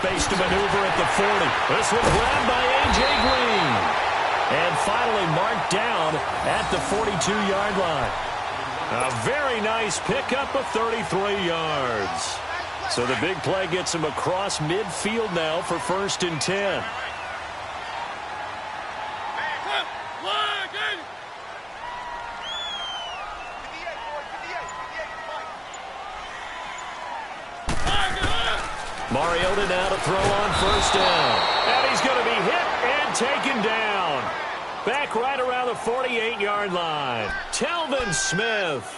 space to maneuver at the 40. This one grabbed by A.J. Green. And finally marked down at the 42-yard line. A very nice pickup of 33 yards. So the big play gets him across midfield now for 1st and 10. Mariota now to throw on 1st down. And he's going to be hit and taken down. Back right around the 48-yard line. Telvin Smith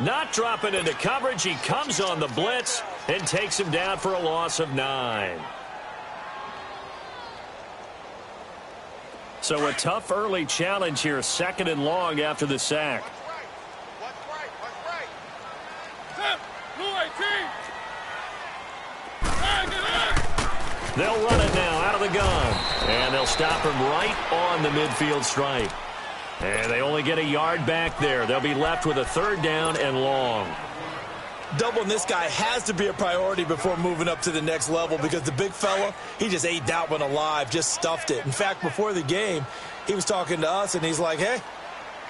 not dropping into coverage. He comes on the blitz and takes him down for a loss of 9. So a tough early challenge here, 2nd and long after the sack. They'll run it now out of the gun. And they'll stop him right on the midfield stripe. And they only get a yard back there. They'll be left with a 3rd down and long. Doubling this guy has to be a priority before moving up to the next level because the big fella, he just ate that one alive, just stuffed it. In fact, before the game, he was talking to us, and he's like, hey,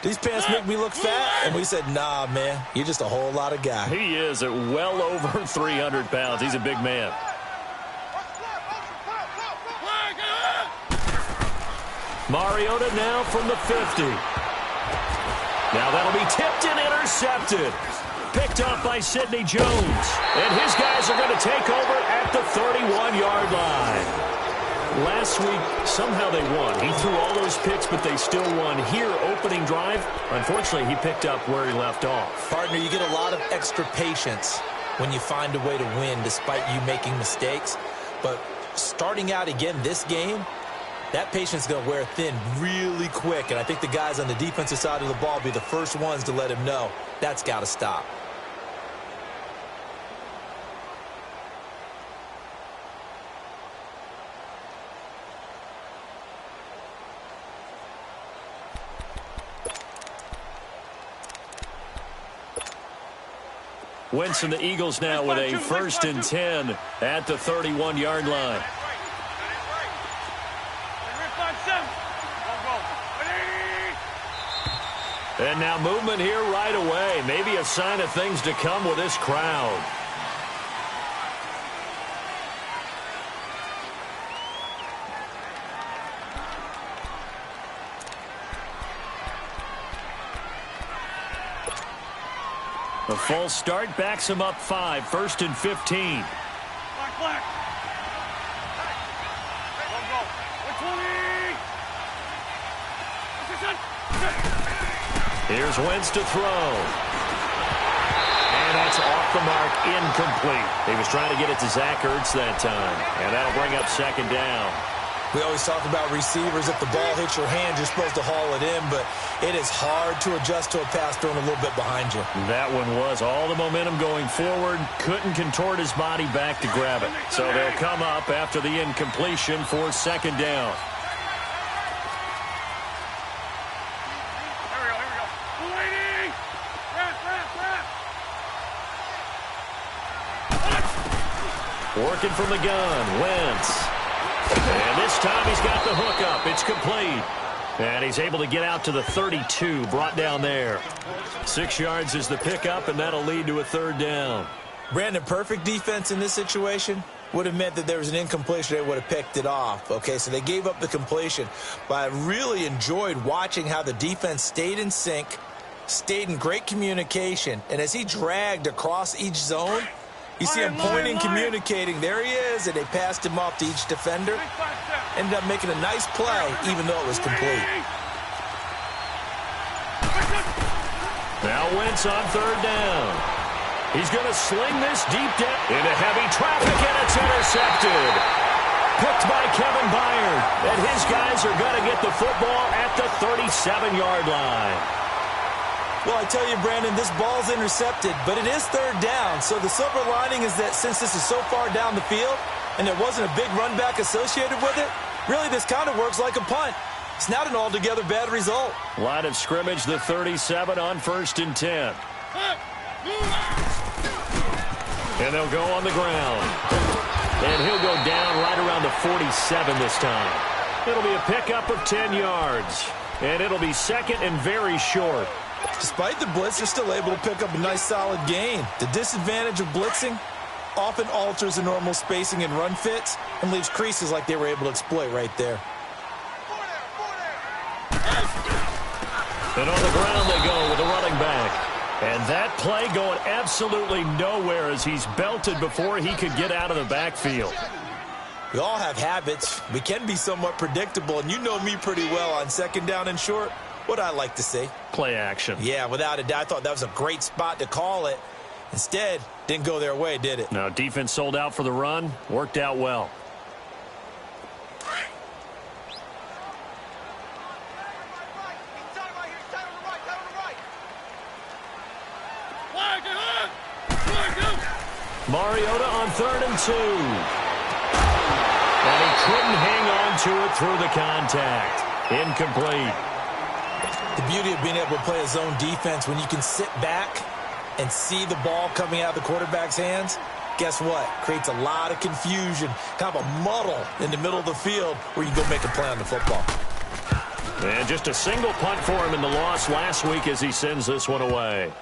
these pants make me look fat. And we said, nah, man, you're just a whole lot of guy. He is at well over 300 pounds. He's a big man. Mariota now from the 50. Now that'll be tipped and intercepted. Picked off by Sidney Jones. And his guys are going to take over at the 31-yard line. Last week, somehow they won. He threw all those picks, but they still won. Here, opening drive, unfortunately, he picked up where he left off. Partner, you get a lot of extra patience when you find a way to win despite you making mistakes. But starting out again this game, that patience is going to wear thin really quick, and I think the guys on the defensive side of the ball will be the first ones to let him know that's got to stop. Wentz and the Eagles now with a 1st and 10 at the 31-yard line. And now movement here right away. Maybe a sign of things to come with this crowd. The full start backs him up 5, 1st and 15. Black. Here's Wentz to throw. And that's off the mark, incomplete. He was trying to get it to Zach Ertz that time. And that'll bring up 2nd down. We always talk about receivers. If the ball hits your hand, you're supposed to haul it in, but it is hard to adjust to a pass thrown a little bit behind you. That one was all the momentum going forward. Couldn't contort his body back to grab it. So they'll come up after the incompletion for 2nd down. Working from the gun, Wentz. And this time he's got the hook up. It's complete. And he's able to get out to the 32, brought down there. 6 yards is the pickup, and that'll lead to a 3rd down. Brandon, perfect defense in this situation would have meant that there was an incompletion. They would have picked it off. Okay, so they gave up the completion. But I really enjoyed watching how the defense stayed in sync, stayed in great communication. And as he dragged across each zone, you see him pointing, communicating. There he is, and they passed him off to each defender. Ended up making a nice play, even though it was complete. Now Wentz on 3rd down. He's going to sling this deep down into heavy traffic, and it's intercepted. Picked by Kevin Byard. And his guys are going to get the football at the 37-yard line. Well, I tell you, Brandon, this ball's intercepted, but it is 3rd down. So the silver lining is that since this is so far down the field and there wasn't a big run back associated with it, really this kind of works like a punt. It's not an altogether bad result. Line of scrimmage, the 37 on 1st and 10. And they'll go on the ground. And he'll go down the 47 this time. It'll be a pickup of 10 yards. And it'll be second and very short. Despite the blitz, they're still able to pick up a nice solid gain. The disadvantage of blitzing often alters the normal spacing and run fits and leaves creases like they were able to exploit right there. And on the ground they go with a running back. And that play going absolutely nowhere as he's belted before he could get out of the backfield. We all have habits. We can be somewhat predictable, and you know me pretty well on second down and short. What I like to say? Play action. Yeah, without a doubt. I thought that was a great spot to call it. Instead, didn't go their way, did it? Now, defense sold out for the run. Worked out well. Mariota on 3rd and 2. And he couldn't hang on to it through the contact. Incomplete. The beauty of being able to play a zone defense when you can sit back and see the ball coming out of the quarterback's hands, guess what? Creates a lot of confusion, kind of a muddle in the middle of the field where you go make a play on the football. And just a single punt for him in the loss last week as he sends this one away.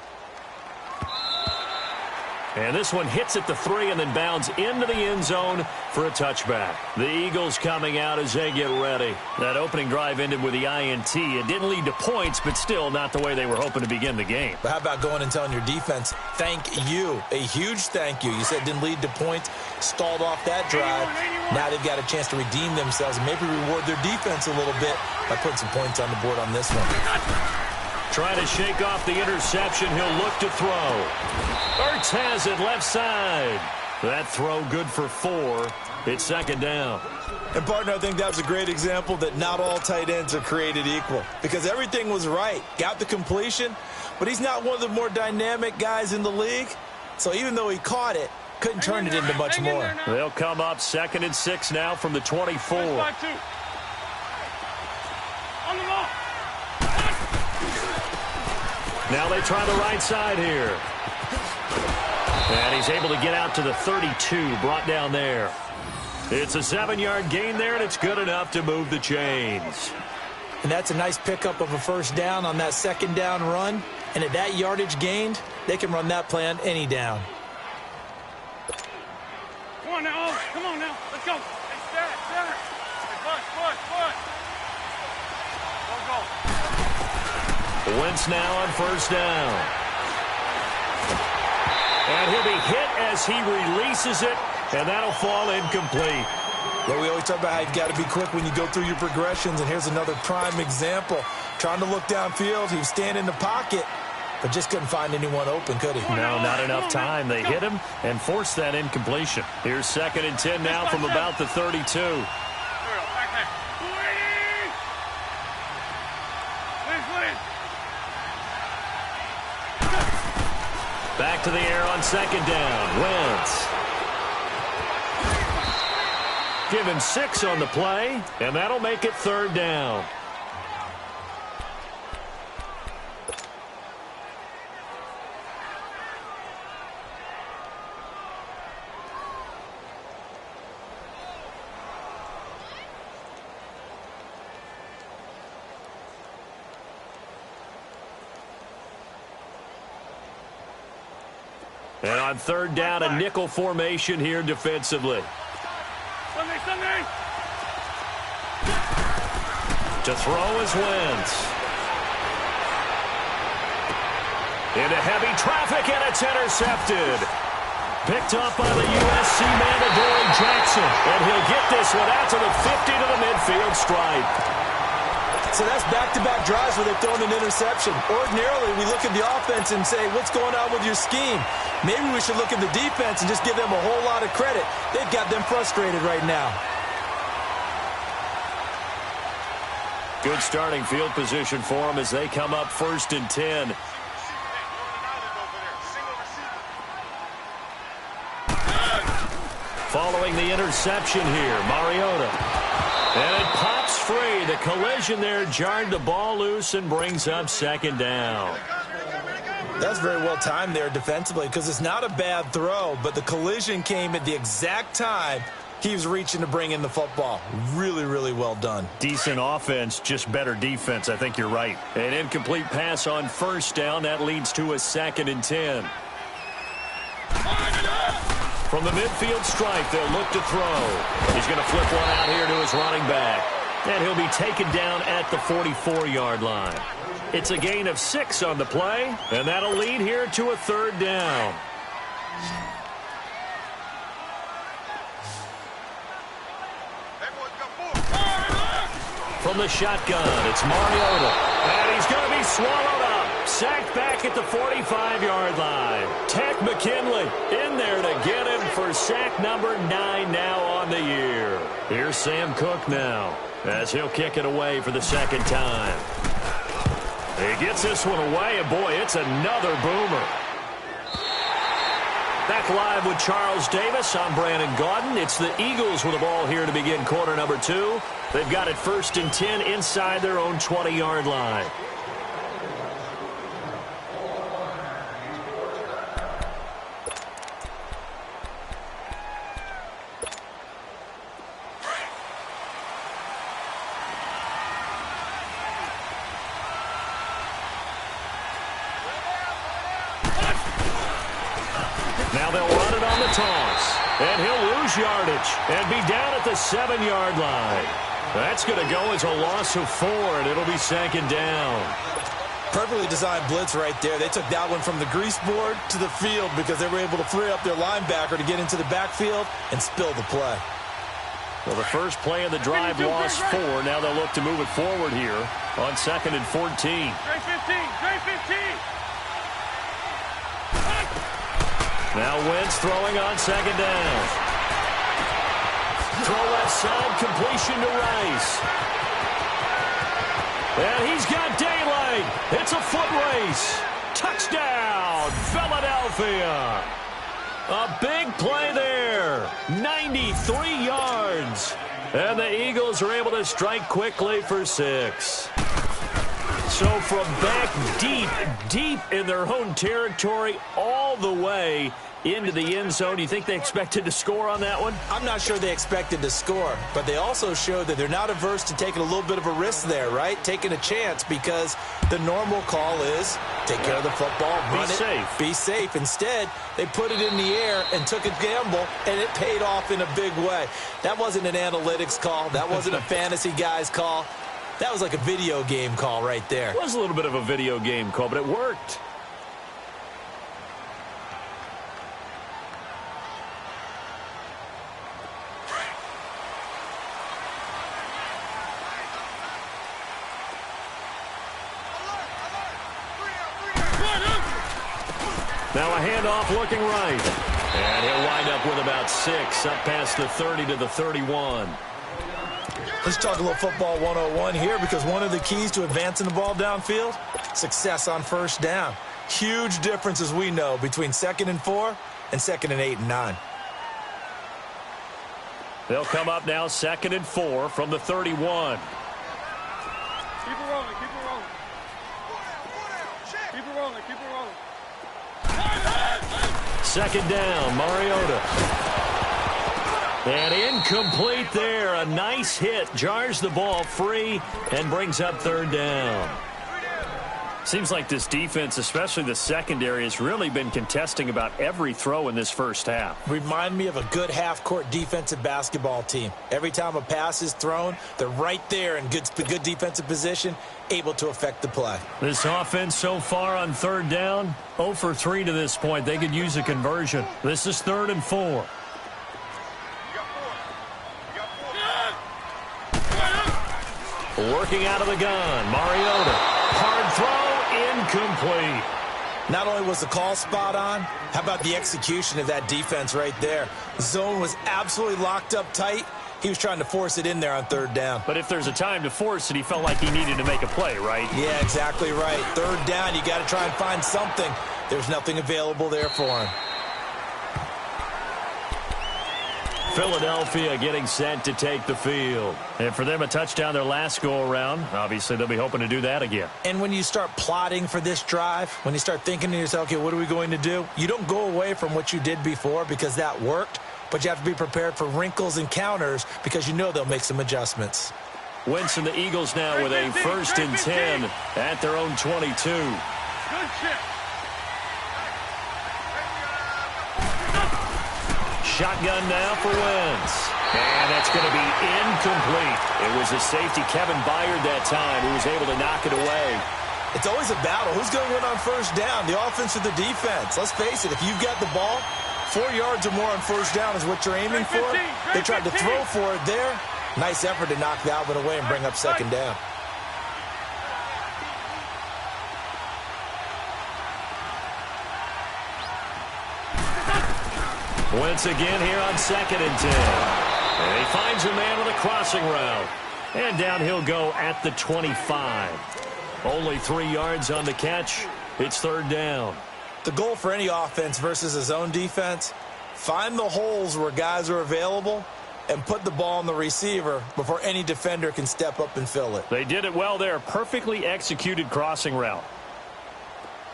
And this one hits at the 3 and then bounds into the end zone for a touchback. The Eagles coming out as they get ready. That opening drive ended with the INT. It didn't lead to points, but still not the way they were hoping to begin the game. But how about going and telling your defense, thank you, a huge thank you. You said it didn't lead to points, stalled off that drive. Now they've got a chance to redeem themselves and maybe reward their defense a little bit by putting some points on the board on this one. Trying to shake off the interception. He'll look to throw. Ertz has it left side. That throw good for 4. It's second down. And, partner, I think that was a great example that not all tight ends are created equal because everything was right. Got the completion, but he's not one of the more dynamic guys in the league. So even though he caught it, couldn't turn it into much more. They'll come up 2nd and 6 now from the 24. Now they try the right side here. And he's able to get out to the 32, brought down there. It's a 7-yard gain there, and it's good enough to move the chains. And that's a nice pickup of a first down on that second down run. And at that yardage gained, they can run that play on any down. Come on now, come on now, let's go. Hey, center. Push. Go. Wentz now on first down. And he'll be hit as he releases it, and that'll fall incomplete. Well, we always talk about how you've got to be quick when you go through your progressions, and here's another prime example. Trying to look downfield, he was standing in the pocket, but just couldn't find anyone open, could he? No, not enough time. They hit him and forced that incompletion. Here's 2nd and 10 now from about the 32. Back to the air on second down. Wentz. Give him 6 on the play, and that'll make it 3rd down. And on 3rd down, a nickel formation here defensively. Sunday. To throw is Wentz. Into heavy traffic, and it's intercepted. Picked up by the USC man, Adoree Jackson. And he'll get this one out to the 50 to the midfield stripe. So that's back-to-back drives where they've thrown an interception. Ordinarily, we look at the offense and say, what's going on with your scheme? Maybe we should look at the defense and just give them a whole lot of credit. They've got them frustrated right now. Good starting field position for them as they come up 1st and 10. Following the interception here, Mariota. And it pops free. The collision there jarred the ball loose and brings up 2nd down. That's very well timed there defensively because it's not a bad throw, but the collision came at the exact time He was reaching to bring in the football. Really, really well done. Decent offense, just better defense. I think you're right. An incomplete pass on first down. That leads to a 2nd and 10. From the midfield stripe, they'll look to throw. He's going to flip one out here to his running back. And he'll be taken down at the 44-yard line. It's a gain of 6 on the play, and that'll lead here to a 3rd down. From the shotgun, it's Mariota. And he's going to be swallowed up. Sacked back at the 45-yard line. Ted McKinley in there to get him for sack number 9 now on the year. Here's Sam Cook now as he'll kick it away for the 2nd time. He gets this one away, and boy, it's another boomer. Back live with Charles Davis. I'm Brandon Gaudin. It's the Eagles with the ball here to begin quarter number 2. They've got it 1st and 10 inside their own 20-yard line. Now they'll run it on the toss. And he'll lose yardage and be down at the 7-yard line. That's going to go as a loss of 4, and it'll be 2nd down. Perfectly designed blitz right there. They took that one from the grease board to the field because they were able to free up their linebacker to get into the backfield and spill the play. Well, the first play of the drive lost 4. Now they'll look to move it forward here on 2nd and 14. Straight 15, straight 15. Now Wentz throwing on 2nd down. Throw left side, completion to Rice. And he's got daylight. It's a foot race. Touchdown, Philadelphia. A big play there. 93 yards. And the Eagles are able to strike quickly for 6. So from back deep in their own territory all the way into the end zone, you think they expected to score on that one? I'm not sure they expected to score, but they also showed that they're not averse to taking a little bit of a risk there, right? Taking a chance because the normal call is take care of the football, run it, be safe. Instead, they put it in the air and took a gamble, and it paid off in a big way. That wasn't an analytics call. That wasn't a fantasy guy's call. That was like a video game call right there. It was a little bit of a video game call, but it worked. Now a handoff looking right. And he'll wind up with about 6 up past the 30 to the 31. Let's talk a little football 101 here because one of the keys to advancing the ball downfield, success on first down. Huge difference, as we know, between 2nd and 4 and 2nd and 8 and 9. They'll come up now 2nd and 4 from the 31. Keep it rolling, keep it rolling. Keep it rolling, keep it rolling. 2nd down, Mariota. And incomplete there. A nice hit. Jars the ball free and brings up 3rd down. Seems like this defense, especially the secondary, has really been contesting about every throw in this first half. Remind me of a good half-court defensive basketball team. Every time a pass is thrown, they're right there in good defensive position, able to affect the play. This offense so far on 3rd down, 0 for 3 to this point. They could use a conversion. This is 3rd and 4. Working out of the gun, Mariota. Hard throw, incomplete. Not only was the call spot on, how about the execution of that defense right there? The zone was absolutely locked up tight. He was trying to force it in there on 3rd down. But if there's a time to force it, he felt like he needed to make a play, right? Yeah, exactly right. 3rd down, you got to try and find something. There's nothing available there for him. Philadelphia getting set to take the field. And for them, a touchdown their last go-around. Obviously, they'll be hoping to do that again. And when you start plotting for this drive, when you start thinking to yourself, okay, what are we going to do? You don't go away from what you did before because that worked. but you have to be prepared for wrinkles and counters because you know they'll make some adjustments. Wentz and the Eagles now with a 1st and 10 at their own 22. Good chip. Shotgun now for Wentz. And that's going to be incomplete. It was a safety, Kevin Byard, that time, who was able to knock it away. It's always a battle. Who's going to win on 1st down, the offense or the defense? Let's face it, if you've got the ball, 4 yards or more on 1st down is what you're aiming for. They tried to throw for it there. Nice effort to knock Dalvin away and bring up 2nd down. Wentz again here on 2nd and 10. And he finds a man with a crossing route. And down he'll go at the 25. Only 3 yards on the catch. It's 3rd down. The goal for any offense versus a zone defense, find the holes where guys are available and put the ball on the receiver before any defender can step up and fill it. They did it well there. Perfectly executed crossing route.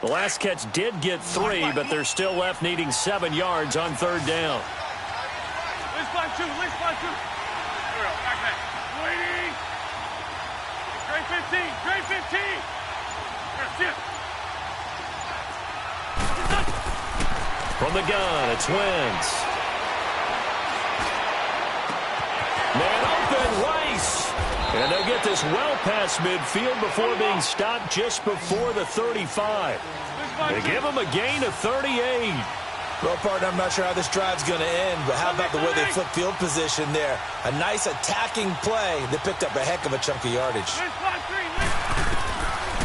The last catch did get 3, but they're still left needing 7 yards on 3rd down. Let's find 2. Let's find 2. There we go. Back. Waiting. Straight 15. Straight 15. That's it. From the gun, it's Wentz. Man open, Rice. And they'll get this well past midfield before being stopped just before the 35. They give him a gain of 38. Well, partner, I'm not sure how this drive's going to end, but how about the way they flip field position there? A nice attacking play that picked up a heck of a chunk of yardage.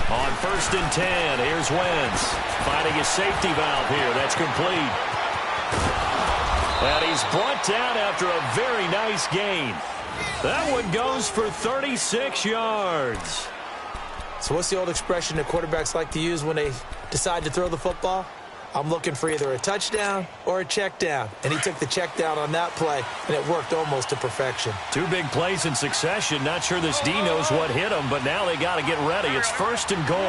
On 1st and 10, here's Wentz. Finding a safety valve here. That's complete. And he's brought down after a very nice gain. That one goes for 36 yards. So what's the old expression that quarterbacks like to use when they decide to throw the football? I'm looking for either a touchdown or a check down. And he took the check down on that play, and it worked almost to perfection. 2 big plays in succession. Not sure this D knows what hit him, but now they got to get ready. It's 1st and goal.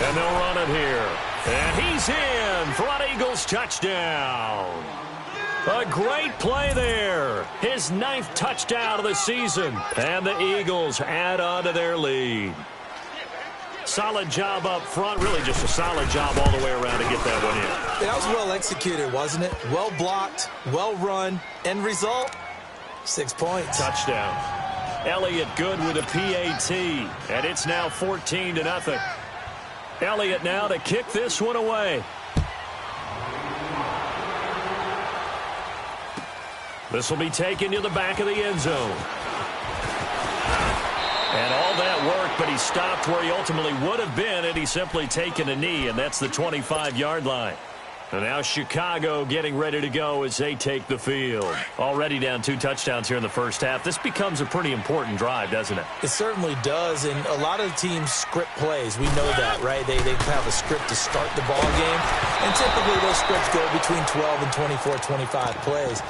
And they'll run it here. And he's in for an Eagles touchdown. A great play there. His 9th touchdown of the season. And the Eagles add on to their lead. Solid job up front. Really just a solid job all the way around to get that one in. That was well executed, wasn't it? Well blocked, well run. End result, 6 points. Touchdown. Elliott good with a PAT. And it's now 14-0. Elliott now to kick this one away. This will be taken to the back of the end zone. And all that work, but he stopped where he ultimately would have been had he simply taken a knee, and that's the 25-yard line. And now Chicago getting ready to go as they take the field. Already down 2 touchdowns here in the first half. This becomes a pretty important drive, doesn't it? It certainly does, and a lot of teams script plays. We know that, right? They have a script to start the ball game, and typically those scripts go between 12 and 24, 25 plays.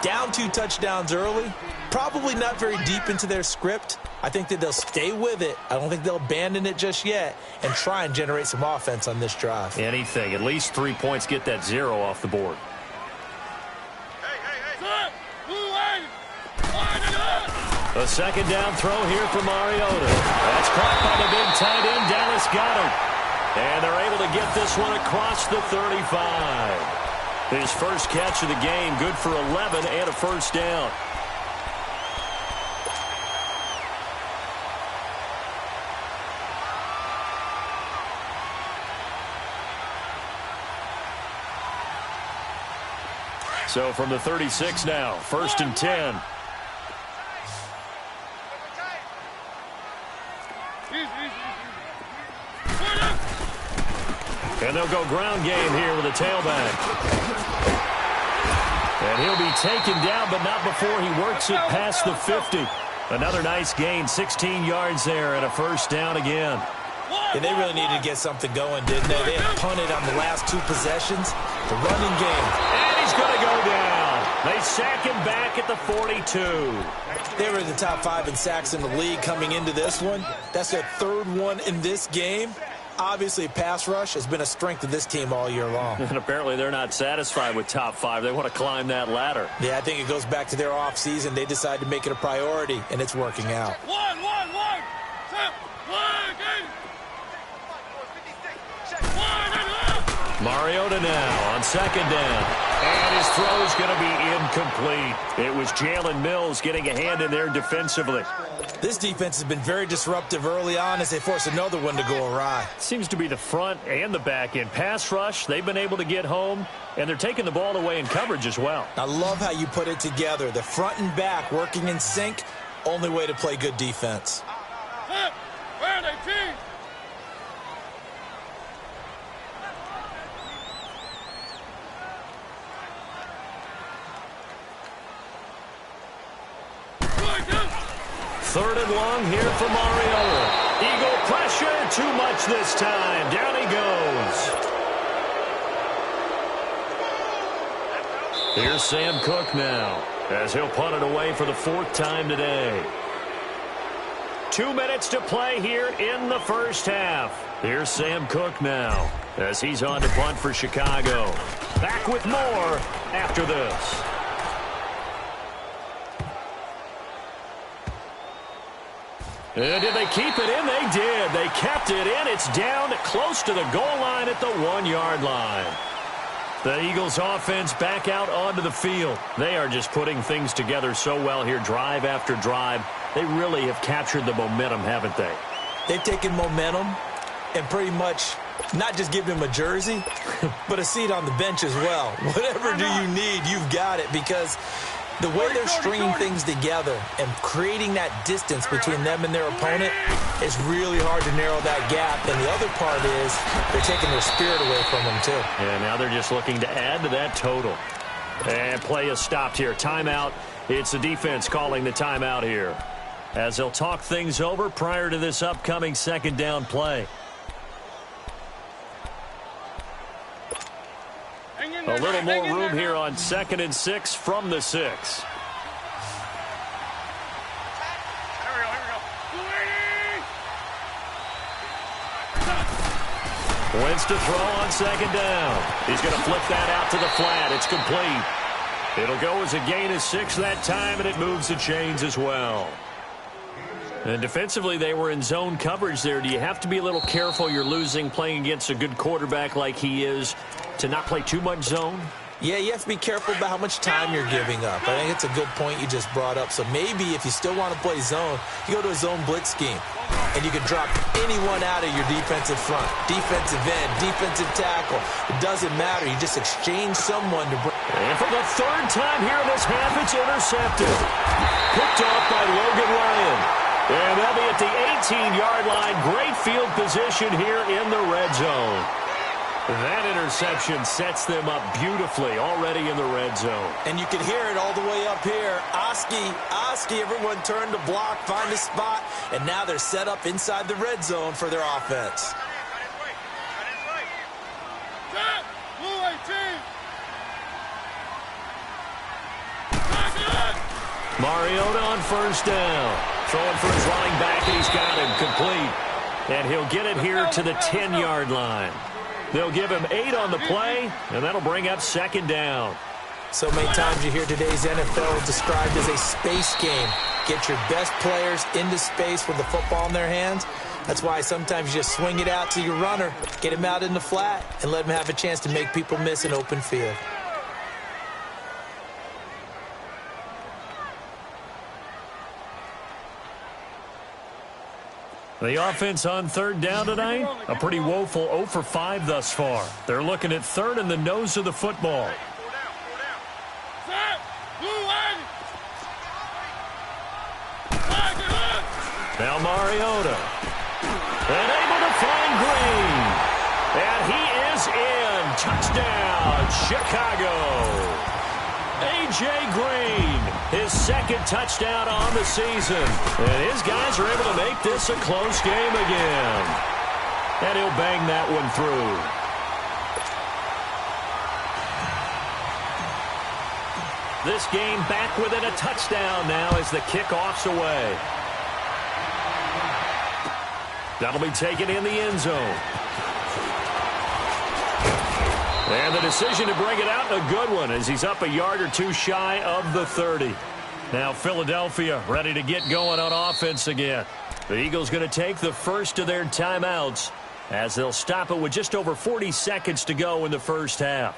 Down 2 touchdowns early, probably not very deep into their script. I think that they'll stay with it. I don't think they'll abandon it just yet and try and generate some offense on this drive. Anything. At least 3 points. Get that 0 off the board. A 2nd down throw here for Mariota. That's caught by the big tight end, Dallas Goedert. And they're able to get this one across the 35. His first catch of the game, good for 11 and a 1st down. So from the 36 now, 1st and 10. And they'll go ground game here with a tailback. And he'll be taken down, but not before he works it past the 50. Another nice gain, 16 yards there, and a 1st down again. And they really needed to get something going, didn't they? They had punted on the last 2 possessions. The running game. And he's going to go down. They sack him back at the 42. They were in the top 5 in sacks in the league coming into this one. That's their 3rd one in this game. Obviously, pass rush has been a strength of this team all year long. And apparently they're not satisfied with top 5. They want to climb that ladder. Yeah, I think it goes back to their offseason. They decided to make it a priority, and it's working out. One. Set. One, Mariota now on second down. And his throw's going to be incomplete. It was Jalen Mills getting a hand in there defensively. This defense has been very disruptive early on as they force another one to go awry. Seems to be the front and the back end. Pass rush, they've been able to get home, and they're taking the ball away in coverage as well. I love how you put it together. The front and back working in sync, only way to play good defense. Set. Where are they, team? Third and long here for Mariota. Eagle pressure, too much this time. Down he goes. Here's Sam Cook now, as he'll punt it away for the 4th time today. 2 minutes to play here in the first half. Here's Sam Cook now, as he's on to punt for Chicago. Back with more after this. And did they keep it in? They did. They kept it in. It's down close to the goal line at the 1-yard line. The Eagles offense back out onto the field. They are just putting things together so well here, drive after drive. They really have captured the momentum, haven't they? They've taken momentum and pretty much not just given him a jersey, but a seat on the bench as well. Whatever do you need, you've got it, because the way they're stringing things together and creating that distance between them and their opponent is really hard to narrow that gap. And the other part is they're taking their spirit away from them, too. Yeah, now they're just looking to add to that total. And play is stopped here. Timeout. It's the defense calling the timeout here, as they'll talk things over prior to this upcoming second down play. A little more room here on 2nd and 6 from the 6. Here we go. Wentz to throw on second down. He's going to flip that out to the flat. It's complete. It'll go as a gain of 6 that time, and it moves the chains as well. And defensively, they were in zone coverage there. Do you have to be a little careful? You're losing playing against a good quarterback like he is, to not play too much zone? Yeah, you have to be careful about how much time you're giving up. I think it's a good point you just brought up. So maybe if you still want to play zone, you go to a zone blitz scheme, and you can drop anyone out of your defensive front, defensive end, defensive tackle. It doesn't matter. You just exchange someone to bring. And for the 3rd time here in this half, it's intercepted. Picked off by Logan Ryan. And they'll be at the 18-yard line. Great field position here in the red zone. That interception sets them up beautifully already in the red zone. And you can hear it all the way up here. Oski, everyone turned to block, find a spot, and now they're set up inside the red zone for their offense. Mariota on first down. Throwing for his running back, and he's got him complete. And he'll get it here to the 10-yard line. They'll give him 8 on the play, and that'll bring up second down. So many times you hear today's NFL described as a space game. Get your best players into space with the football in their hands. That's why sometimes you just swing it out to your runner, get him out in the flat, and let him have a chance to make people miss an open field. The offense on 3rd down tonight, a pretty woeful 0 for 5 thus far. They're looking at 3rd in the nose of the football. Now Mariota. And able to find Green. And he is in. Touchdown, Chicago. A.J. Green, his 2nd touchdown on the season. And his guys are able to make this a close game again. And he'll bang that one through. This game back within a touchdown now as the kickoff's away. That'll be taken in the end zone. And the decision to bring it out, a good one, as he's up a yard or two shy of the 30. Now Philadelphia ready to get going on offense again. The Eagles going to take the first of their timeouts as they'll stop it with just over 40 seconds to go in the first half.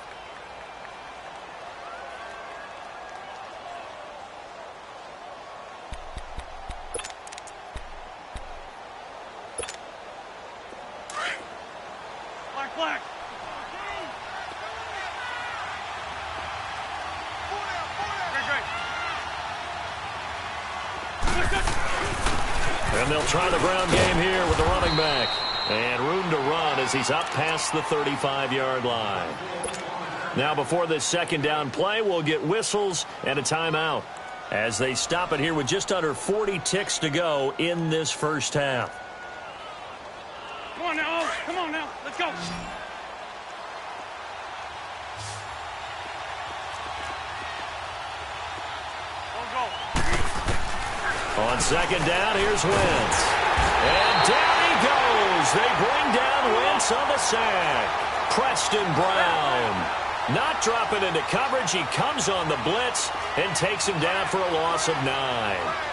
Black. And they'll try the ground game here with the running back. And room to run as he's up past the 35-yard line. Now before this second down play, we'll get whistles and a timeout as they stop it here with just under 40 ticks to go in this first half. Come on now, Oaks. Come on now. Let's go. On second down, here's Wentz. And down he goes. They bring down Wentz on the sack. Preston Brown not dropping into coverage. He comes on the blitz and takes him down for a loss of 9.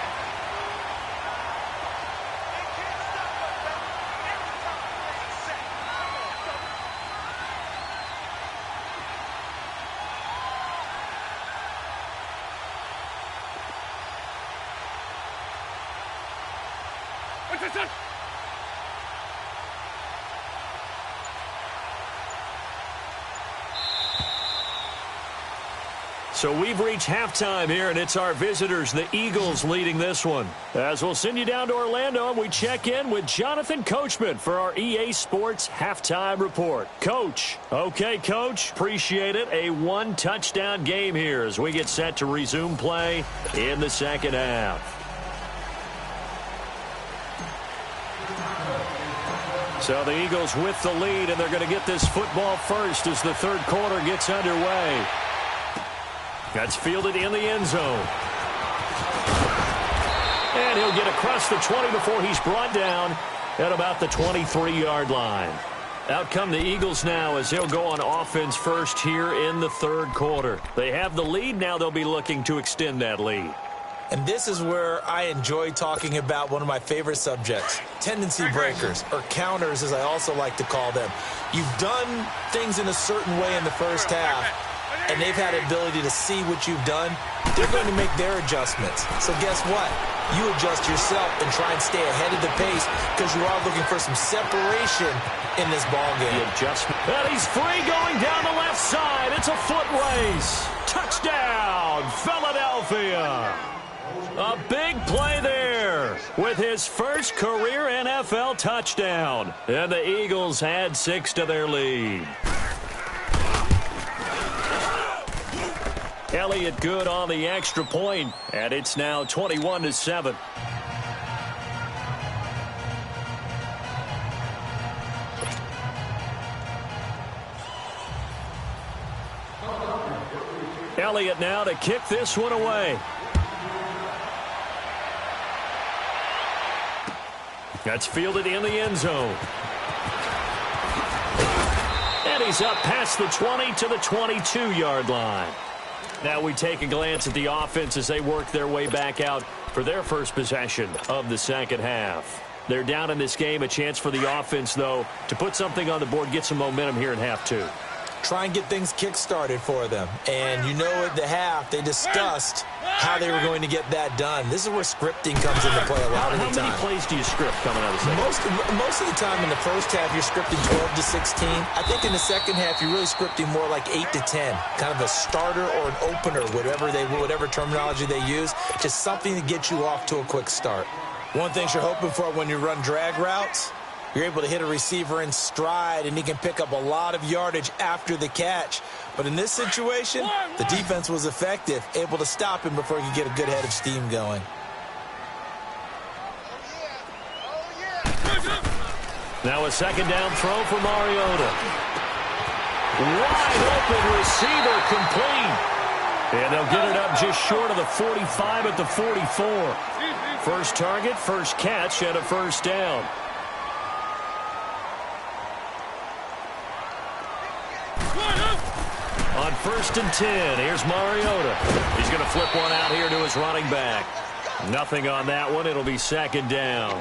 So we've reached halftime here, and it's our visitors, the Eagles, leading this one. As we'll send you down to Orlando, and we check in with Jonathan Coachman for our EA Sports Halftime Report. Coach. Okay, Coach. Appreciate it. A one-touchdown game here as we get set to resume play in the second half. So the Eagles with the lead, and they're going to get this football first as the third quarter gets underway. That's fielded in the end zone. And he'll get across the 20 before he's brought down at about the 23-yard line. Out come the Eagles now as they'll go on offense first here in the third quarter. They have the lead. Now they'll be looking to extend that lead. And this is where I enjoy talking about one of my favorite subjects, tendency breakers, or counters as I also like to call them. You've done things in a certain way in the first half, and they've had the ability to see what you've done. They're going to make their adjustments. So guess what? You adjust yourself and try and stay ahead of the pace because you are looking for some separation in this ball game. The adjustment. And he's free going down the left side. It's a foot race. Touchdown, Philadelphia. A big play there with his first career NFL touchdown. And the Eagles add 6 to their lead. Elliott good on the extra point, and it's now 21-7. Elliott now to kick this one away. That's fielded in the end zone. And he's up past the 20 to the 22-yard line. Now we take a glance at the offense as they work their way back out for their first possession of the second half. They're down in this game. A chance for the offense, though, to put something on the board, get some momentum here in half two. Try and get things kick-started for them. And you know at the half, they discussed how they were going to get that done. This is where scripting comes into play a lot of the time. How many plays do you script coming out of the second? Most of the time in the first half, you're scripting 12 to 16. I think in the second half, you're really scripting more like 8 to 10. Kind of a starter or an opener, whatever terminology they use. Just something to get you off to a quick start. One thing you're hoping for when you run drag routes, you're able to hit a receiver in stride, and he can pick up a lot of yardage after the catch. But in this situation, the defense was effective, able to stop him before he could get a good head of steam going. Now a second down throw for Mariota. Wide open receiver complete. And they'll get it up just short of the 45 at the 44. First target, first catch, and a first down. 1st and 10. Here's Mariota. He's going to flip one out here to his running back. Nothing on that one. It'll be 2nd down.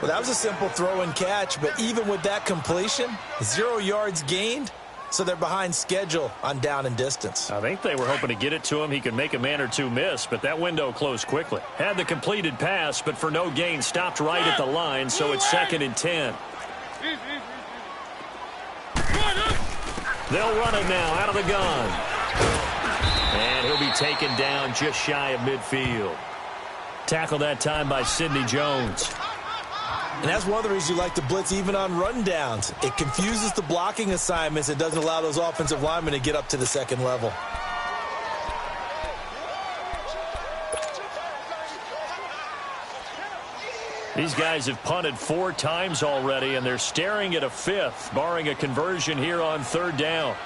Well, that was a simple throw and catch, but even with that completion, 0 yards gained, so they're behind schedule on down and distance. I think they were hoping to get it to him. He could make a man or two miss, but that window closed quickly. Had the completed pass, but for no gain, stopped right at the line, so it's 2nd and 10. They'll run it now out of the gun. And he'll be taken down just shy of midfield. Tackled that time by Sidney Jones. And that's one of the reasons you like to blitz even on rundowns. It confuses the blocking assignments. It doesn't allow those offensive linemen to get up to the second level. These guys have punted 4 times already, and they're staring at a 5th, barring a conversion here on 3rd down.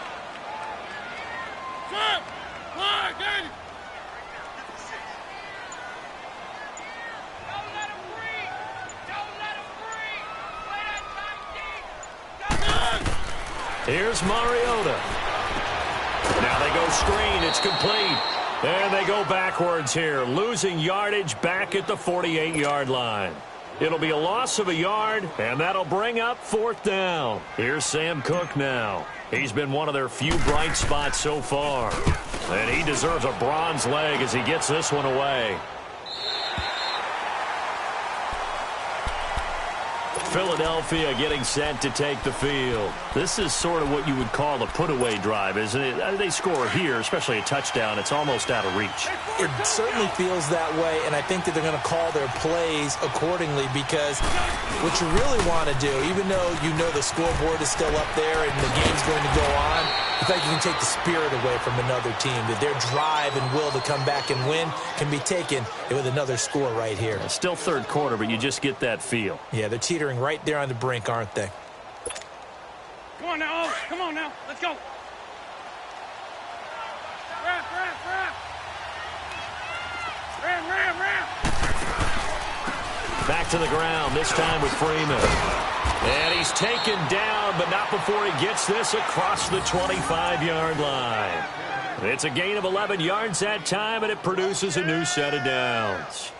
Here's Mariota. Now they go screen. It's complete. And they go backwards here, losing yardage back at the 48-yard line. It'll be a loss of a yard, and that'll bring up 4th down. Here's Sam Cook now. He's been one of their few bright spots so far. And he deserves a bronze leg as he gets this one away. Philadelphia getting set to take the field. This is sort of what you would call a put-away drive, isn't it? They score here, especially a touchdown. It's almost out of reach. It certainly feels that way, and I think that they're going to call their plays accordingly because what you really want to do, even though you know the scoreboard is still up there and the game's going to go on, in fact, you can take the spirit away from another team, that their drive and will to come back and win can be taken with another score right here. It's still 3rd quarter, but you just get that feel. Yeah, they're teetering right there on the brink, aren't they? Come on now, oh, come on now, let's go. Ram. Back to the ground, this time with Freeman. And he's taken down, but not before he gets this across the 25-yard line. It's a gain of 11 yards that time, and it produces a new set of downs.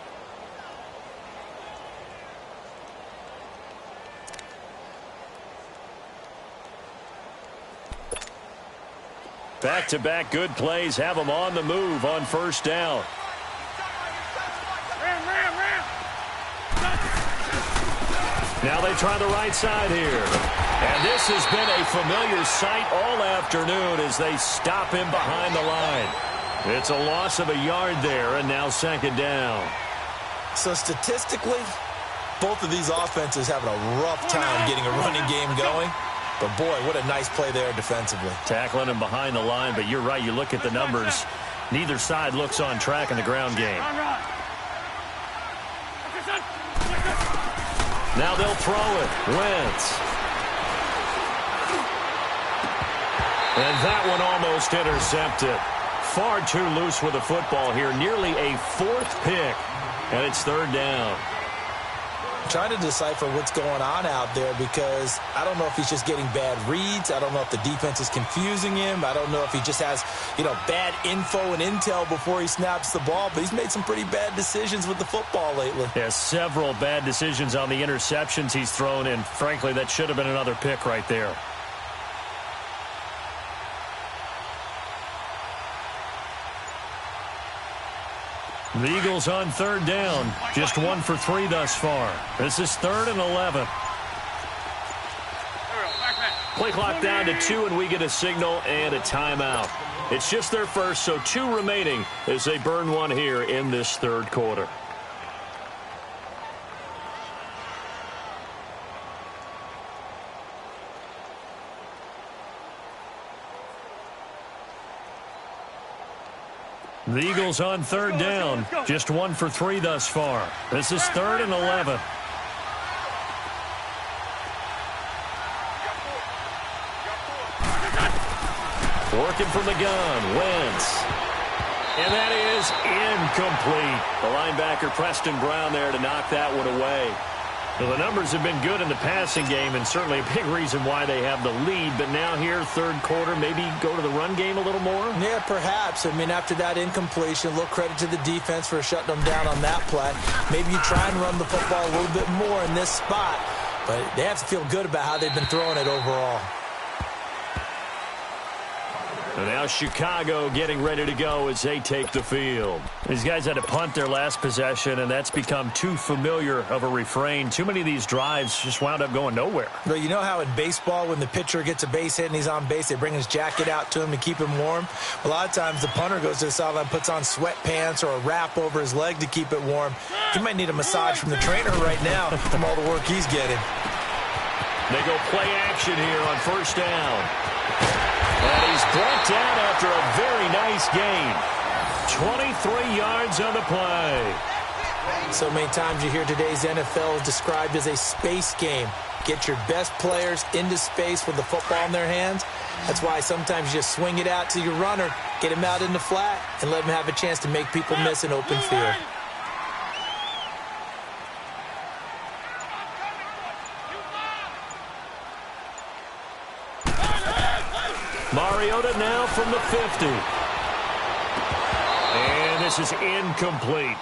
Back-to-back good plays have them on the move on 1st down. Now they try the right side here. And this has been a familiar sight all afternoon as they stop him behind the line. It's a loss of a yard there, and now 2nd down. So statistically, both of these offenses having a rough time getting a running game going. But, boy, what a nice play there defensively. Tackling him behind the line, but you're right. You look at the numbers. Neither side looks on track in the ground game. Now they'll throw it. Wentz. And that one almost intercepted. Far too loose with the football here. Nearly a 4th pick. And it's 3rd down. Trying to decipher what's going on out there because I don't know if he's just getting bad reads. I don't know if the defense is confusing him. I don't know if he just has, bad info and intel before he snaps the ball. But he's made some pretty bad decisions with the football lately. Yeah, several bad decisions on the interceptions he's thrown in. Frankly, that should have been another pick right there. The Eagles on 3rd down. Just 1 for 3 thus far. This is 3rd and 11. Play clock down to 2, and we get a signal and a timeout. It's just their first, so 2 remaining as they burn one here in this 3rd quarter. The Eagles on 3rd down. Just 1 for 3 thus far. This is 3rd and 11. Working from the gun, Wentz. And that is incomplete. The linebacker, Preston Brown, there to knock that one away. Well, the numbers have been good in the passing game, and certainly a big reason why they have the lead. But now here, third quarter, maybe go to the run game a little more? Yeah, perhaps. I mean, after that incompletion, a little credit to the defense for shutting them down on that play. Maybe you try and run the football a little bit more in this spot. But they have to feel good about how they've been throwing it overall. And now Chicago getting ready to go as they take the field. These guys had to punt their last possession, and that's become too familiar of a refrain. Too many of these drives just wound up going nowhere. Well, you know how in baseball when the pitcher gets a base hit and he's on base, they bring his jacket out to him to keep him warm? A lot of times the punter goes to the sideline, puts on sweatpants or a wrap over his leg to keep it warm. He might need a massage from the trainer right now from all the work he's getting. They go play action here on first down. And he's brought down after a very nice gain. 23 yards on the play. So many times you hear today's NFL is described as a space game. Get your best players into space with the football in their hands. That's why sometimes you just swing it out to your runner, get him out in the flat, and let him have a chance to make people miss an open field. Mariota now from the 50. And this is incomplete.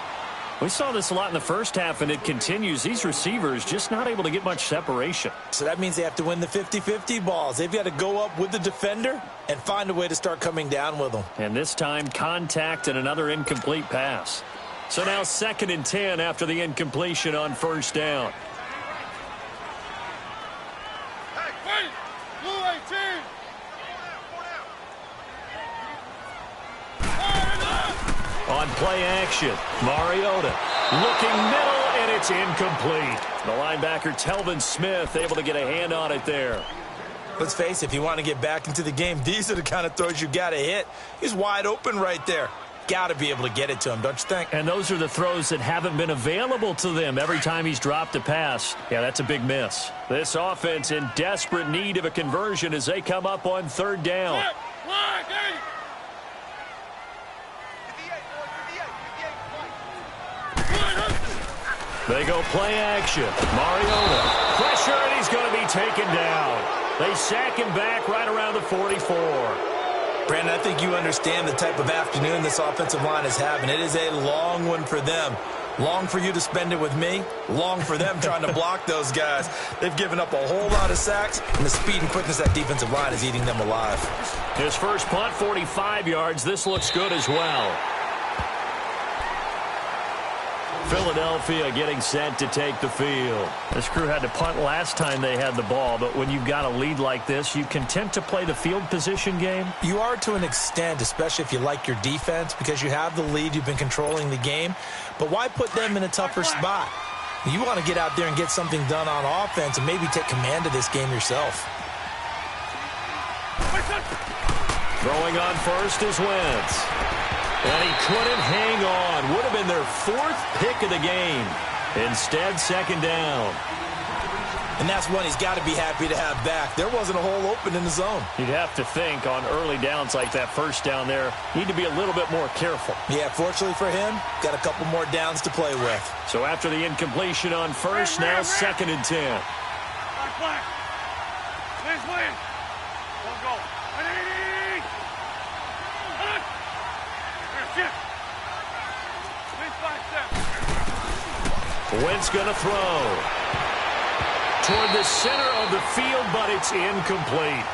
We saw this a lot in the first half, and it continues. These receivers just not able to get much separation. So that means they have to win the 50-50 balls. They've got to go up with the defender and find a way to start coming down with them. And this time, contact and another incomplete pass. So now 2nd and 10 after the incompletion on first down. On play action, Mariota looking middle, and it's incomplete. The linebacker, Telvin Smith, able to get a hand on it there. Let's face it, if you want to get back into the game, these are the kind of throws you got to hit. He's wide open right there. Got to be able to get it to him, don't you think? And those are the throws that haven't been available to them every time he's dropped a pass. Yeah, that's a big miss. This offense in desperate need of a conversion as they come up on third down. They go play action. Mariota. Pressure, and he's going to be taken down. They sack him back right around the 44. Brandon, I think you understand the type of afternoon this offensive line is having. It is a long one for them. Long for you to spend it with me. Long for them trying to block those guys. They've given up a whole lot of sacks, and the speed and quickness of that defensive line is eating them alive. His first punt, 45 yards. This looks good as well. Philadelphia getting set to take the field. This crew had to punt last time they had the ball, but when you've got a lead like this, you content to play the field position game? You are to an extent, especially if you like your defense, because you have the lead, you've been controlling the game. But why put them in a tougher spot? You want to get out there and get something done on offense and maybe take command of this game yourself. Throwing on first is Wentz. And he couldn't hang on. Would have been their 4th pick of the game. Instead, 2nd down. And that's one he's got to be happy to have back. There wasn't a hole open in the zone. You'd have to think on early downs like that first down there, need to be a little bit more careful. Yeah, fortunately for him, got a couple more downs to play with. So after the incompletion on first, now 2nd and 10. Wentz going to throw toward the center of the field, but it's incomplete.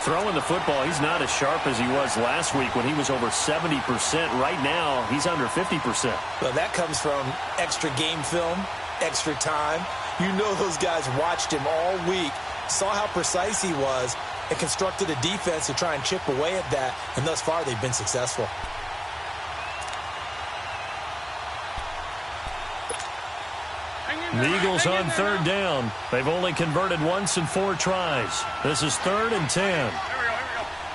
Throwing the football, he's not as sharp as he was last week when he was over 70%. Right now, he's under 50%. Well, that comes from extra game film, extra time. You know those guys watched him all week, saw how precise he was, and constructed a defense to try and chip away at that, and thus far they've been successful. The Eagles on third down. They've only converted once in 4 tries. This is 3rd and 10. Here we go.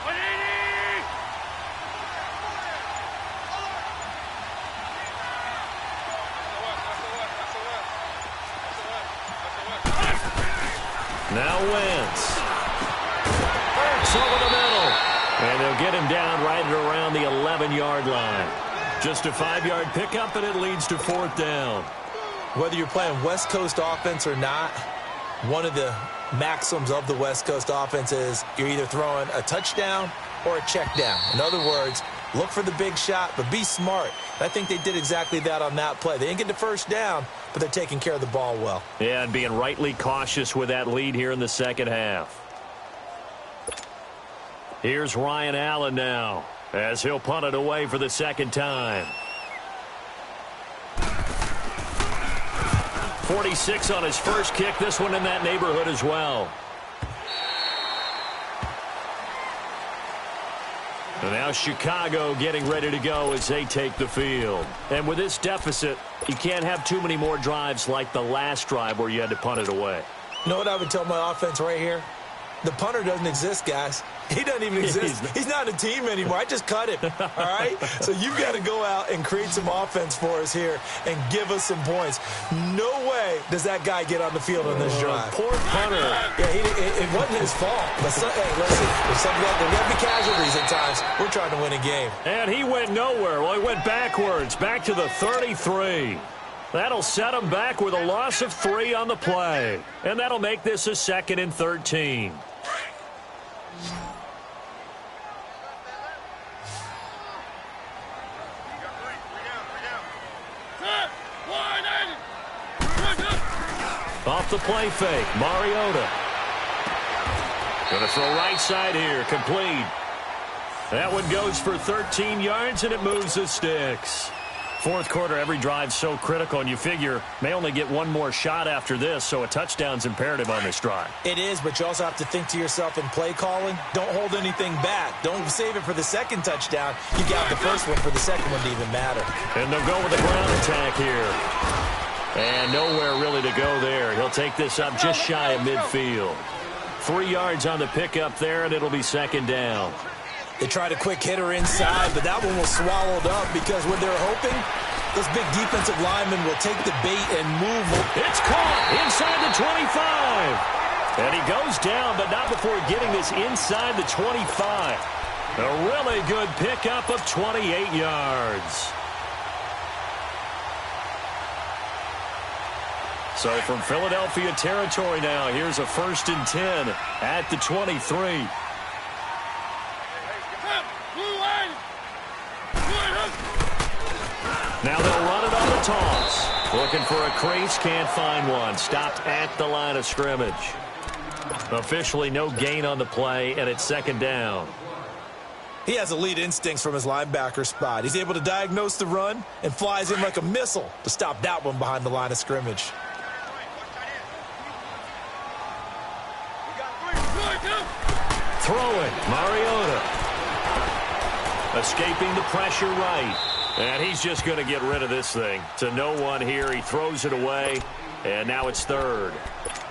180! Now Wentz. Hurts over the middle. And they'll get him down right at around the 11-yard line. Just a 5-yard pickup, and it leads to 4th down. Whether you're playing West Coast offense or not, one of the maxims of the West Coast offense is you're either throwing a touchdown or a check down. In other words, look for the big shot, but be smart. I think they did exactly that on that play. They didn't get the first down, but they're taking care of the ball well. Yeah, and being rightly cautious with that lead here in the second half. Here's Ryan Allen now, as he'll punt it away for the second time. 46 on his first kick. This one in that neighborhood as well. And now Chicago getting ready to go as they take the field. And with this deficit, you can't have too many more drives like the last drive where you had to punt it away. You know what I would tell my offense right here? The punter doesn't exist, guys. He doesn't even exist. He's not a team anymore. I just cut him, all right? So you've got to go out and create some offense for us here and give us some points. No way does that guy get on the field on this drive. Poor punter. Yeah, it wasn't his fault. But hey, listen, there's got to be casualties at times. We're trying to win a game. And he went nowhere. Well, he went backwards, back to the 33. That'll set him back with a loss of 3 on the play. And that'll make this a 2nd and 13. Off the play fake, Mariota. Going to throw right side here, complete. That one goes for 13 yards, and it moves the sticks. Fourth quarter, every drive's so critical, and you figure may only get one more shot after this, so a touchdown's imperative on this drive. It is, but you also have to think to yourself in play calling, don't hold anything back. Don't save it for the second touchdown. You got the first one for the second one to even matter. And they'll go with a ground attack here. And nowhere really to go there. He'll take this up just shy of midfield. 3 yards on the pickup there, and it'll be 2nd down. They tried a quick hitter inside, but that one was swallowed up because what they're hoping, those big defensive linemen will take the bait and move. It's caught inside the 25. And he goes down, but not before getting this inside the 25. A really good pickup of 28 yards. So from Philadelphia territory now, here's a 1st and 10 at the 23. Now they'll run it on the toss. Looking for a crease, can't find one. Stopped at the line of scrimmage. Officially no gain on the play, and it's 2nd down. He has elite instincts from his linebacker spot. He's able to diagnose the run and flies in like a missile to stop that one behind the line of scrimmage. Throwing, Mariota. Escaping the pressure right. And he's just going to get rid of this thing. To no one here. He throws it away. And now it's 3rd.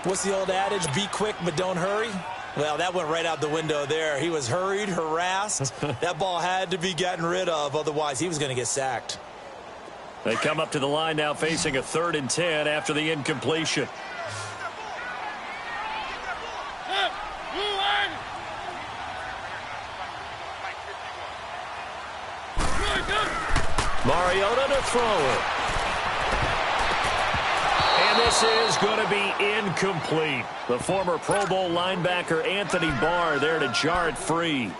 What's the old adage? Be quick, but don't hurry. Well, that went right out the window there. He was hurried, harassed. That ball had to be gotten rid of. Otherwise, he was going to get sacked. They come up to the line now facing a 3rd and 10 after the incompletion. Mariota to throw it. And this is going to be incomplete. The former Pro Bowl linebacker Anthony Barr there to jar it free.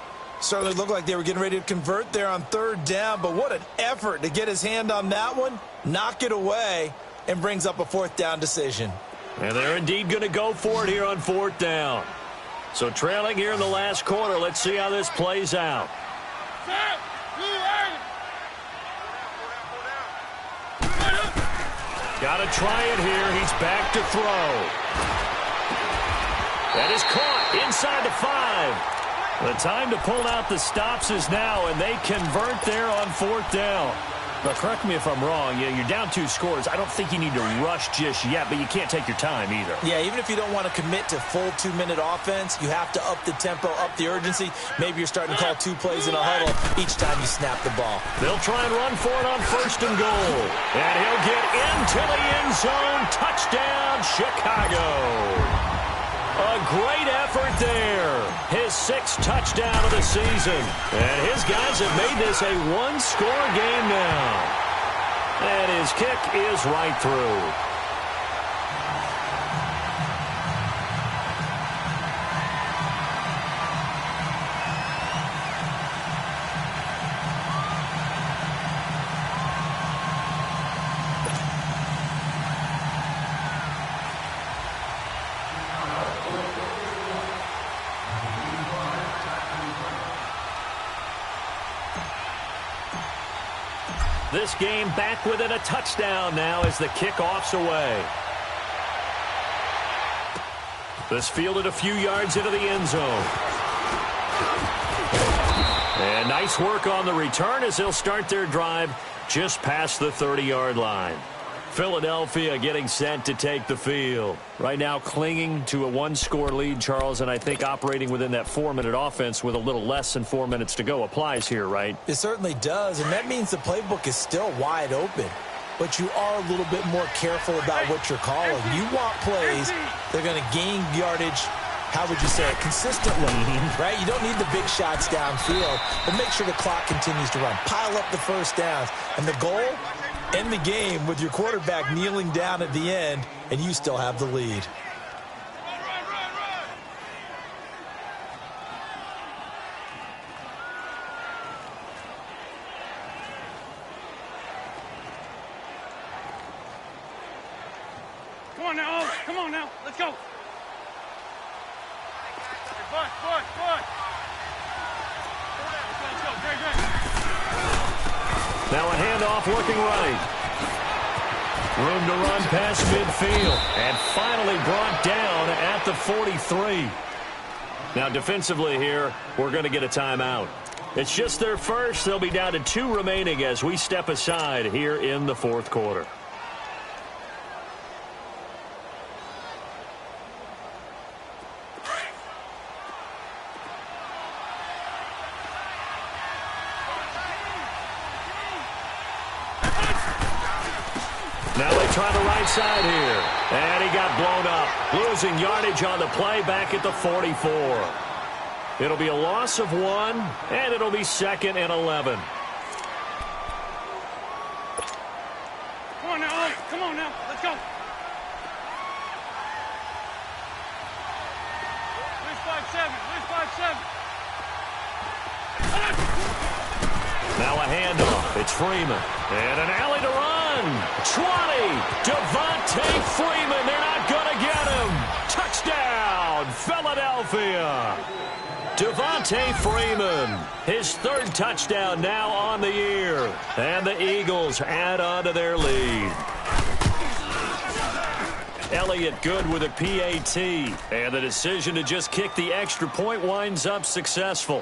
Certainly looked like they were getting ready to convert there on 3rd down, but what an effort to get his hand on that one, knock it away, and brings up a 4th down decision. And they're indeed going to go for it here on 4th down. So trailing here in the last quarter, let's see how this plays out. Got to try it here. He's back to throw. That is caught inside the 5. The time to pull out the stops is now, and they convert there on 4th down. Now, correct me if I'm wrong. You're down 2 scores. I don't think you need to rush just yet, but you can't take your time either. Yeah, even if you don't want to commit to full 2-minute offense, you have to up the tempo, up the urgency. Maybe you're starting to call 2 plays in a huddle each time you snap the ball. They'll try and run for it on 1st and goal. And he'll get into the end zone. Touchdown, Chicago. A great effort there. His 6th touchdown of the season. And his guys have made this a 1-score game now. And his kick is right through. This game back within a touchdown now as the kickoff's away. This fielded a few yards into the end zone. And nice work on the return as they'll start their drive just past the 30-yard line. Philadelphia getting set to take the field. Right now clinging to a one-score lead, Charles, and I think operating within that 4-minute offense with a little less than 4 minutes to go applies here, right? It certainly does, and that means the playbook is still wide open. But you are a little bit more careful about what you're calling. You want plays that are going to gain yardage, how would you say it, consistently, right? You don't need the big shots downfield, but make sure the clock continues to run. Pile up the first downs. And the goal? End the game with your quarterback kneeling down at the end, and you still have the lead. Come on now, Owen. Come on now. Let's go. Hey, Bud. Let's go. Great. Now a handoff looking right. Room to run past midfield. And finally brought down at the 43. Now defensively here, we're going to get a timeout. It's just their first. They'll be down to 2 remaining as we step aside here in the fourth quarter. Now they try the right side here. And he got blown up. Losing yardage on the play back at the 44. It'll be a loss of 1, and it'll be 2nd and 11. Come on now, Owen. Come on now. Let's go. Lose 5-7. Now a handoff. It's Freeman. And an alley to run. 20. Devontae Freeman. They're not going to get him. Touchdown, Philadelphia. Devontae Freeman. His 3rd touchdown now on the year. And the Eagles add on to their lead. Elliott good with a PAT. And the decision to just kick the extra point winds up successful.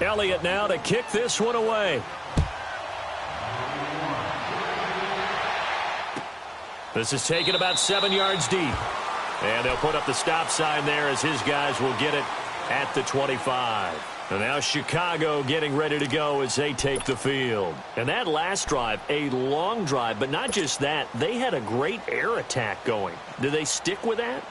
Elliott now to kick this one away. This is taken about 7 yards deep. And they'll put up the stop sign there as his guys will get it at the 25. And now Chicago getting ready to go as they take the field. And that last drive, a long drive, but not just that. They had a great air attack going. Do they stick with that?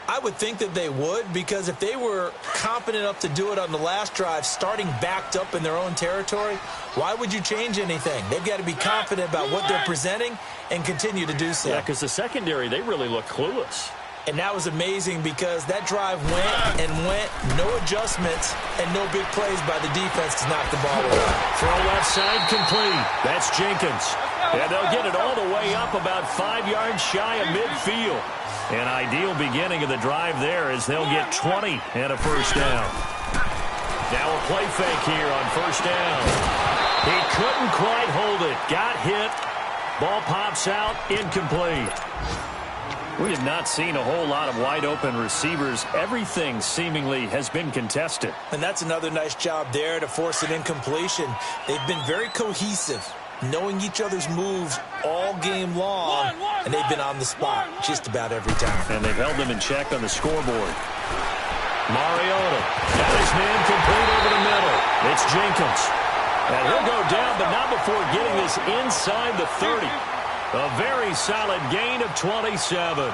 I would think that they would, because if they were confident enough to do it on the last drive, starting backed up in their own territory, why would you change anything? They've got to be confident about what they're presenting and continue to do so. Yeah, because the secondary, they really look clueless. And that was amazing because that drive went, no adjustments, and no big plays by the defense to knock the ball away. Throw left side complete. That's Jenkins. And they'll get it all the way up about 5 yards shy of midfield. An ideal beginning of the drive there as they'll get 20 and a first down. Now a play fake here on first down. He couldn't quite hold it. Got hit. Ball pops out. Incomplete. We have not seen a whole lot of wide open receivers. Everything seemingly has been contested. And that's another nice job there to force an incompletion. They've been very cohesive, knowing each other's moves all game long, and they've been on the spot just about every time. And they've held them in check on the scoreboard. Mariota got his man complete over the middle. It's Jenkins. And he'll go down, but not before getting this inside the 30. A very solid gain of 27.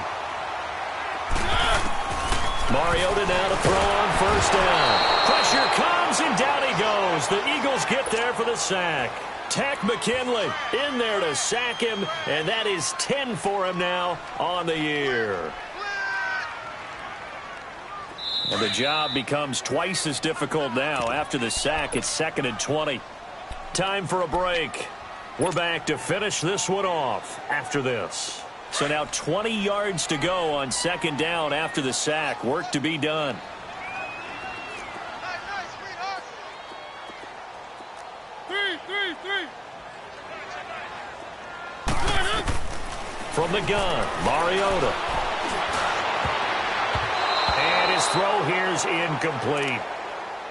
Mariota now to throw on first down. Pressure comes, and down he goes. The Eagles get there for the sack. Tack McKinley in there to sack him, and that is 10 for him now on the year. And the job becomes twice as difficult now. After the sack, it's 2nd and 20. Time for a break. We're back to finish this one off after this. So now 20 yards to go on 2nd down after the sack. Work to be done. From the gun, Mariota. And his throw here's incomplete.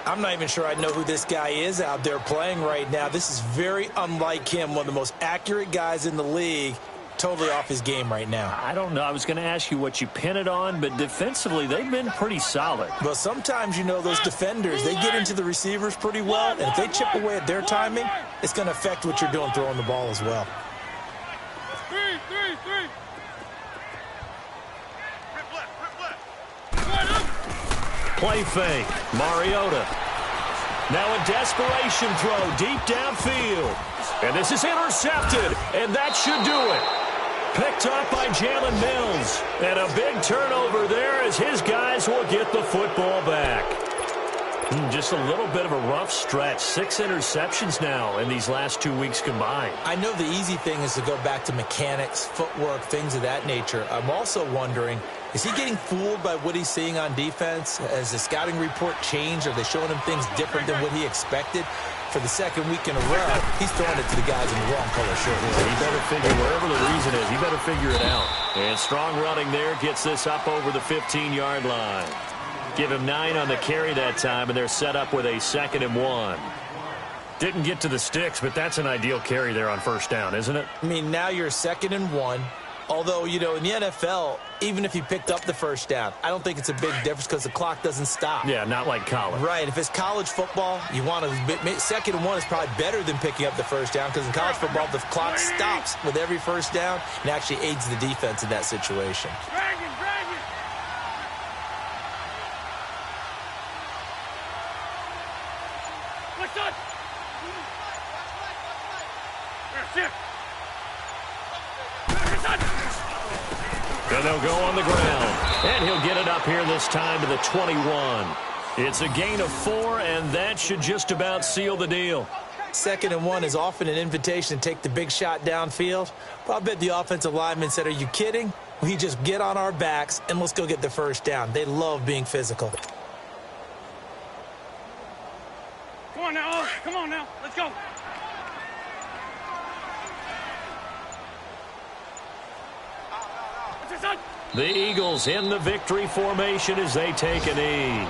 I'm not even sure I know who this guy is out there playing right now. This is very unlike him, one of the most accurate guys in the league. Totally off his game right now. I don't know. I was going to ask you what you pin it on, but defensively, they've been pretty solid. Well, sometimes, you know, those defenders, they get into the receivers pretty well, and if they chip away at their timing, it's going to affect what you're doing throwing the ball as well. Play fake. Mariota. Now a desperation throw deep downfield. And this is intercepted, and that should do it. Picked up by Jalen Mills. And a big turnover there as his guys will get the football back. Just a little bit of a rough stretch. 6 interceptions now in these last 2 weeks combined. I know the easy thing is to go back to mechanics, footwork, things of that nature. I'm also wondering, is he getting fooled by what he's seeing on defense? Has the scouting report changed? Are they showing him things different than what he expected? For the 2nd week in a row, he's throwing it to the guys in the wrong color shirt. He better figure, wherever the reason is, he better figure it out. And strong running there gets this up over the 15-yard line. Give him 9 on the carry that time, and they're set up with a 2nd and 1. Didn't get to the sticks, but that's an ideal carry there on first down, isn't it? I mean, now you're 2nd and 1. Although, you know, in the NFL, even if he picked up the first down, I don't think it's a big difference because the clock doesn't stop. Yeah, not like college. Right. If it's college football, you want to 2nd and 1 is probably better than picking up the first down because in college football, the clock stops with every first down and actually aids the defense in that situation. Drag it. What's up? Here, And they'll go on the ground. And he'll get it up here this time to the 21. It's a gain of 4, and that should just about seal the deal. 2nd and 1 is often an invitation to take the big shot downfield. But I bet the offensive lineman said, are you kidding? We just get on our backs and let's go get the first down. They love being physical. Come on now. Come on now. Let's go. What's your son? The Eagles in the victory formation as they take a knee.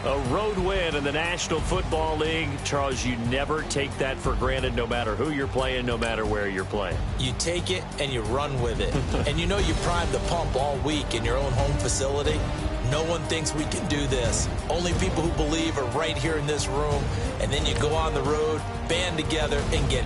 A road win in the National Football League. Charles, you never take that for granted no matter who you're playing, no matter where you're playing. You take it and you run with it. And you know you primed the pump all week in your own home facility. No one thinks we can do this. Only people who believe are right here in this room. And then you go on the road, band together, and get